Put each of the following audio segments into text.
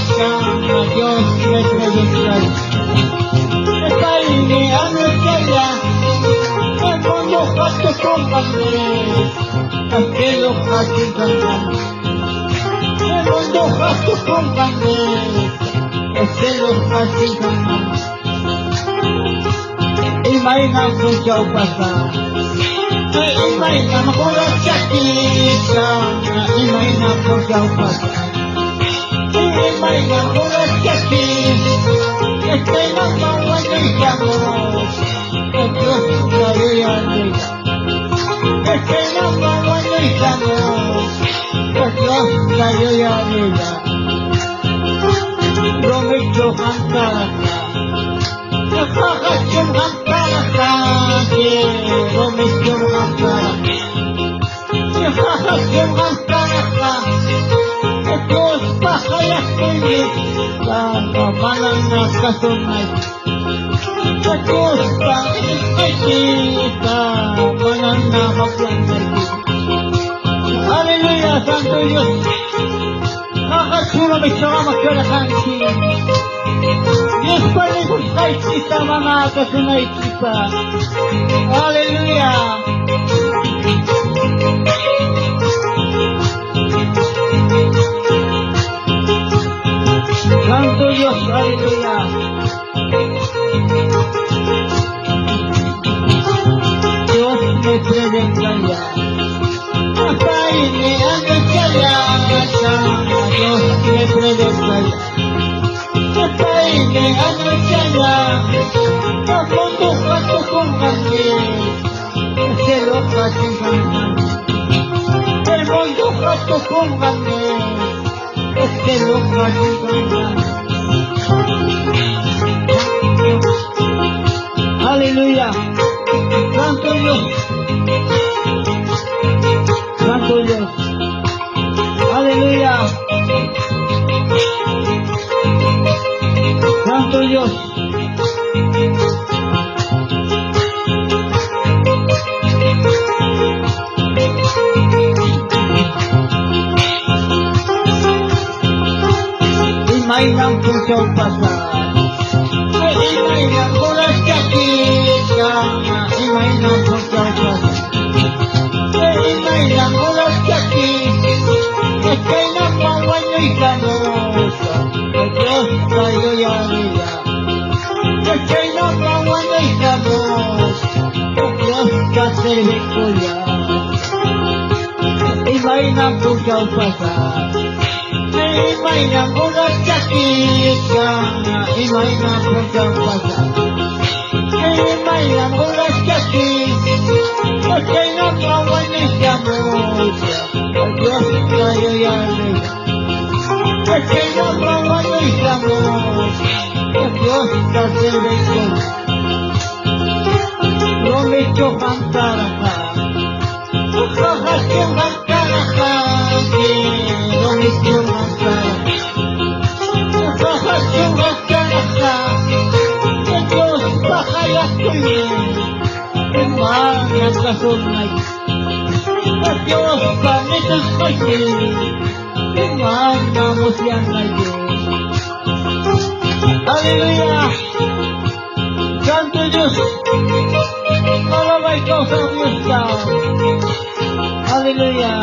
Dios me predicó. Esta línea no es ella, el mundo hace compañía, así lo hace cantar. El mundo hace compañía, así lo hace cantar. Imagina mucho pasar, imagina con la chaquita, imagina mucho pasar. Imagina con la chaquita, este no va a guardar, Dios cayó y arriba. Este no va a guardar, Dios cayó y arriba. Prometo cantar acá, prometo cantar acá, prometo cantar acá. Dios baja la calle, la mamá no casó más. Dios baja la calle, la mamá no casó más. Aleluya, Santo Dios. Nakachura may sama magkarakansi. Dios pa rin kung kahit kita mga kasunay kita. Aleluya. Santo Dios, aleluya. Dios me predicaya. Hasta ini ang kaya Dios me predicaya. Hasta ini ang kaya Pagpundukan ko kung kami Selo kasing kami Pagpundukan ko kung kami Selo kasing kami. Haleluya. Santo Dios. Santo Dios. Aleluya. Santo Dios. Imainang pusong pasal. Imainang kuras kakita. Imainang pusong pasal. Imainang kuras kakita. Kay napawanyo'y kanosa. Diyos tayo yanila. Kay napawanyo'y kanosa. Diyos kasihin ko yan. Imainang pusong pasal. Imainang kuras kakita. Imainang pusong pasal. Imainang kuras kakita. Kay napawanyo'y kanosa. Diyos tayo yanila. Kay napawanyo'y kanosa. Diyos kasihin ko yan. Prometo cantar acá. Prometo cantar acá. Prometo cantar acá. Prometo cantar acá. Dios bahala kuya. Umang kasunay. Dios panitas kayo. Umang namos yan na Diyos. Haleluya. Santo Diyos. Alabay ko sa Diyos ka. Haleluya.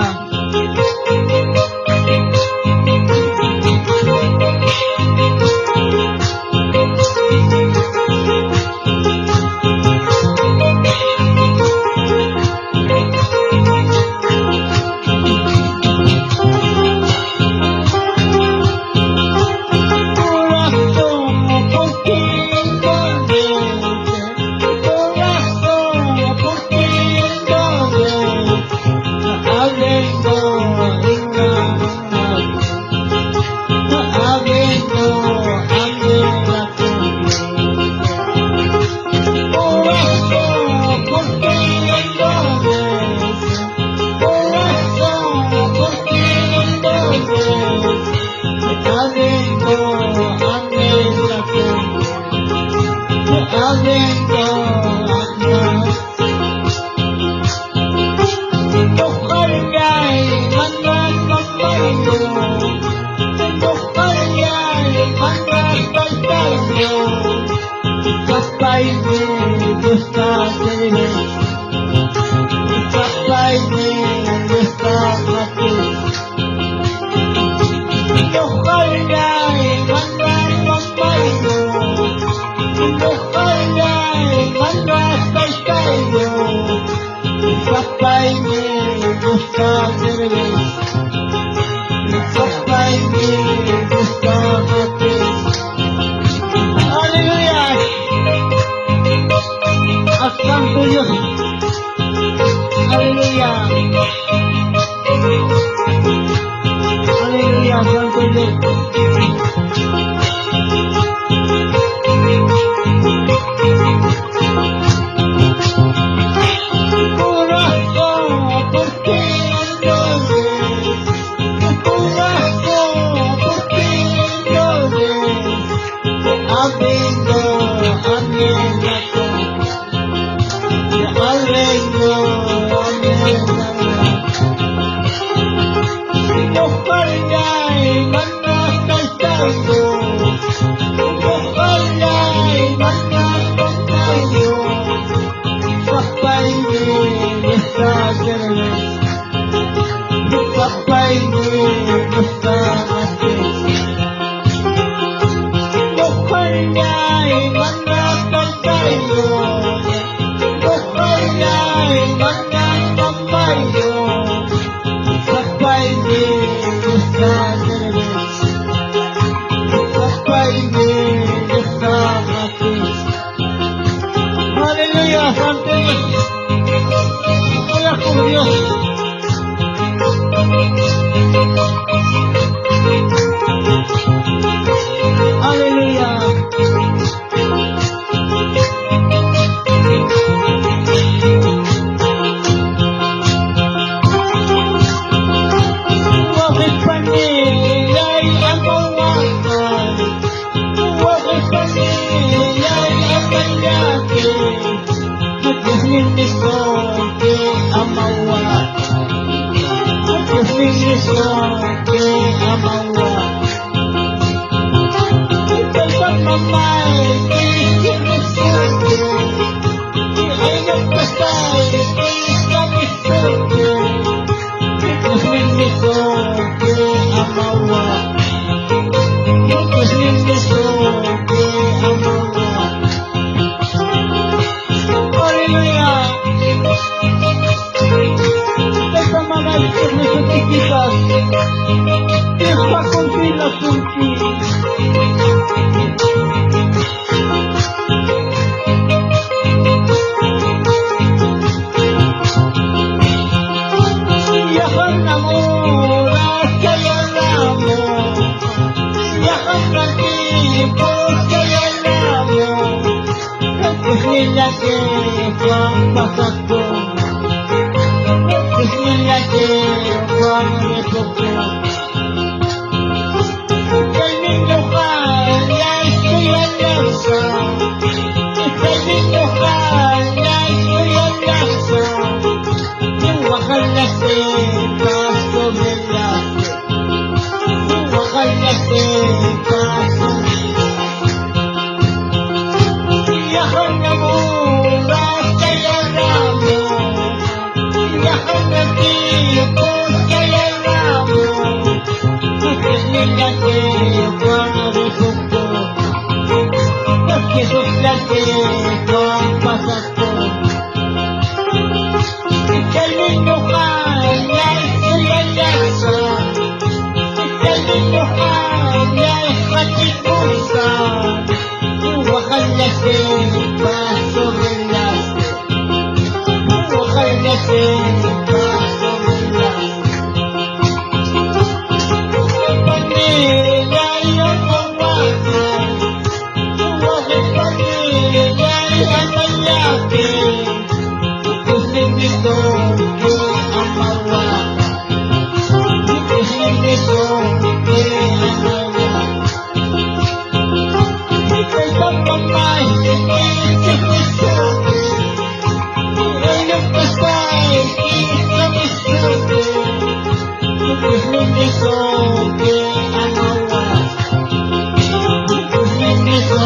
Dokar yay, tayo. Bukalay, manatang tayo. Papainin sa ganas. Papainin sa ganas. Bukalay, manatang tayo. Bukalay, manatang tayo. Papainin sa ganas. Papainin sa ganas. Hallelujah, Santo. Kaya kong Diyos. Hallelujah. Bakit pa nila'y ang mawakan? Bakit pa nila'y ang mayakin? Nagkasminis ko ke amawa. Nagkasminis ko ke amawa. Ito'y pagmamay, ikikinis ko ke. Ay nagpasay, ikikinis ko ke. Nagkasminis ko ke amawa. Nagkasminis ko ke amawa. Hallelujah. Esta manera de necesitas. Esta contigo sunci. Yakan namura kaya namo. Yakan natipo kaya namo. Bismillah ke pasak ko. Bismillah ke pasak ko. Kalminyo ka, yan kuya laksa. Kalminyo ka, yan kuya laksa. Yung wakal na si Paso Velasquez. Yung wakal na si Paso Yakan na mura kaya ramo. Yakan na tipo kaya ramo. Nagkasmilan ke pangarusok ko. Nagkasuklan ke pampasak ko. Ikalino ka, yay sulalasa. Ikalino ka, yay katipusan. Wakal na si Paso Velasquez. Wakal na si Paso Velasquez. Panilay ang mawakan. Wakal panilay ang mayakin. Kusing nito ke ang mawakan. Kusing nito ke ang mawakan. Ika'y pagmamay, ikikinis ko. Ay nagpasay, ikikinis ko. Kusing ko ke ang mawakan. Kusing ko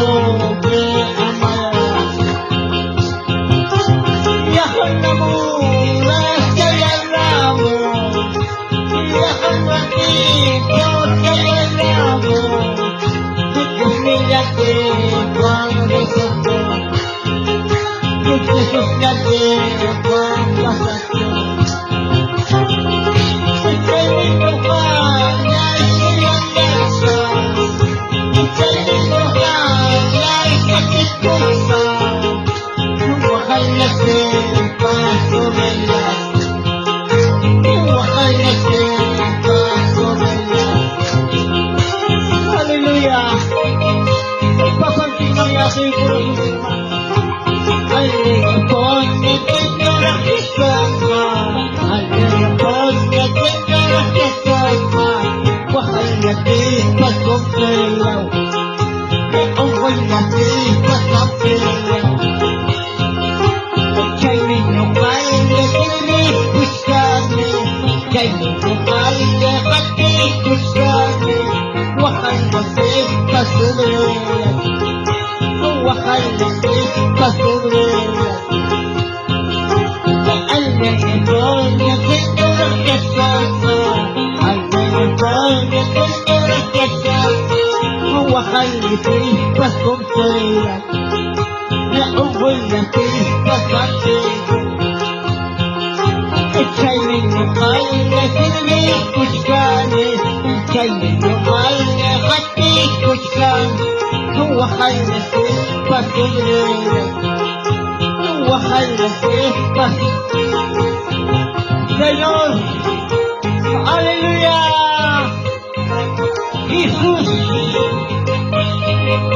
ke ang mawakan. Yakan na mura kaya ramo. Yakan na tipo kaya ramo. Bismillah ke pangarusok ko. Nagkasuklan ke pampasak ko. Ikalino ka, yay sulalasa. Ikalino ka, yay katipusan. Wakal na si Paso Velasquez. Wakal na si Paso Velasquez. Hallelujah. Nagpapansin ng aking puso. Ay, pon, nagkita na kisama. Ay, pon, nagkita na kisama. Wakal na si Paso Velasquez. Wakal na si Paso Velasquez. Kay ninyo kay nagkiripos kami. Kay ninyo kay nakatipos kami. Wakal na si pasubreras. Huajalete pasubreras. Al-Medonia Señor que sosa. Al-Medonia Señor que sosa. Huajalete pasubreras. لأولتي بصرتي كي يخلص الميت كشكاني كي يخلص خطي كشكان هو خلصي بصبري هو خلصي بصبري Señor, aleluya.